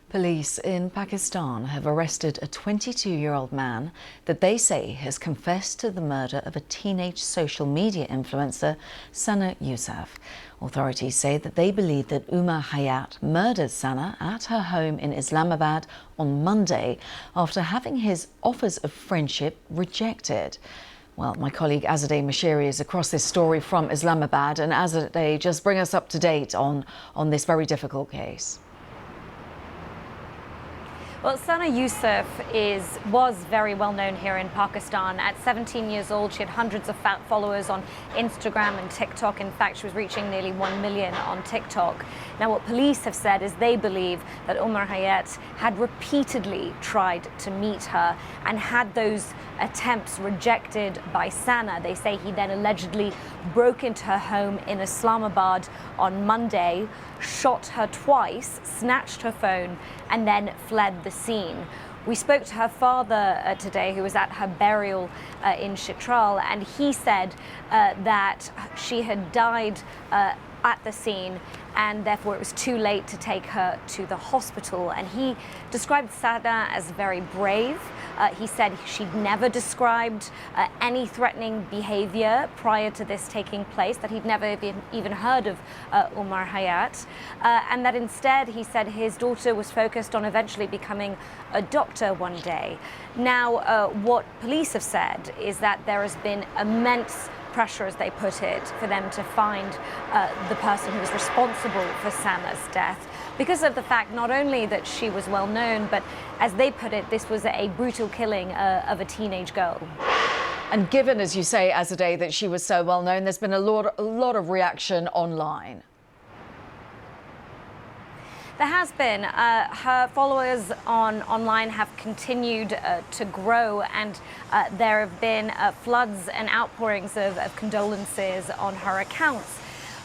Police in Pakistan have arrested a 22-year-old man that they say has confessed to the murder of a teenage social media influencer, Syed Yousaf. Authorities say that they believe that Umar Hayat murdered Sana at her home in Islamabad on Monday after having his offers of friendship rejected. Well, my colleague Azadeh Mashiri is across this story from Islamabad. And Azadeh, just bring us up to date on this very difficult case. Well, Syed Yousaf was very well known here in Pakistan. At 17 years old, she had hundreds of followers on Instagram and TikTok. In fact, she was reaching nearly 1 million on TikTok. Now, what police have said is they believe that Umar Hayat had repeatedly tried to meet her and had those attempts rejected by Sana. They say he then allegedly broke into her home in Islamabad on Monday, shot her twice, snatched her phone, and then fled the scene. We spoke to her father today, who was at her burial in Chitral, and he said that she had died at the scene, and therefore it was too late to take her to the hospital. And he described Sada as very brave. He said she'd never described any threatening behavior prior to this taking place, that he'd never even heard of Umar Hayat, and that instead, he said, his daughter was focused on eventually becoming a doctor one day. Now, what police have said is that there has been immense pressure, as they put it, for them to find the person who was responsible for Sana's death, because of the fact not only that she was well known, but as they put it, this was a brutal killing of a teenage girl. And given, as you say, Azadeh, that she was so well known, there's been a lot of reaction online. There has been. Her followers online have continued to grow, and there have been floods and outpourings of condolences on her accounts.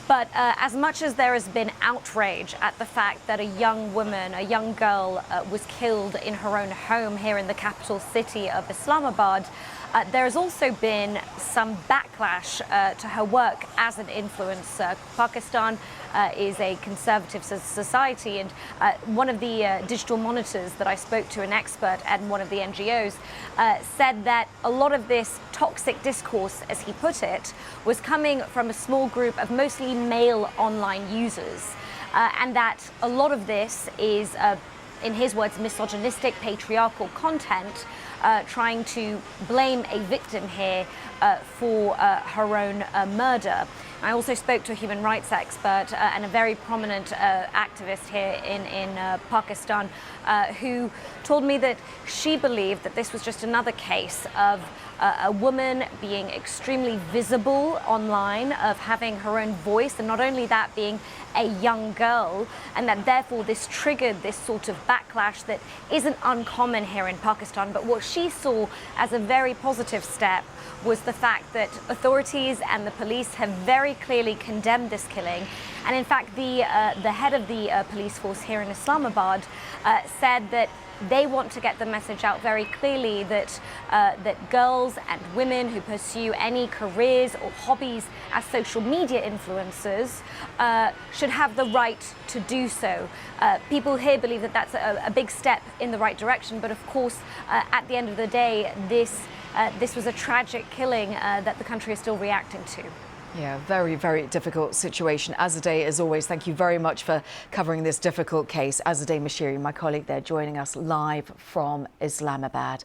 But as much as there has been outrage at the fact that a young woman, a young girl, was killed in her own home here in the capital city of Islamabad, there has also been some backlash to her work as an influencer. Pakistan is a conservative society, and one of the digital monitors that I spoke to, an expert at one of the NGOs, said that a lot of this toxic discourse, as he put it, was coming from a small group of mostly male online users, and that a lot of this is, in his words, misogynistic, patriarchal content, trying to blame a victim here for her own murder. I also spoke to a human rights expert and a very prominent activist here in Pakistan who told me that she believed that this was just another case of a woman being extremely visible online, of having her own voice, and not only that, being a young girl, and that therefore this triggered this sort of backlash that isn't uncommon here in Pakistan. But what she saw as a very positive step was the fact that authorities and the police have very clearly condemned this killing. And in fact, the head of the police force here in Islamabad said that they want to get the message out very clearly that that girls and women who pursue any careers or hobbies as social media influencers should have the right to do so. People here believe that that's a big step in the right direction, but of course, at the end of the day, this was a tragic killing that the country is still reacting to. Yeah, very, very difficult situation. Azadeh, as always, thank you very much for covering this difficult case. Azadeh Mashiri, my colleague there, joining us live from Islamabad.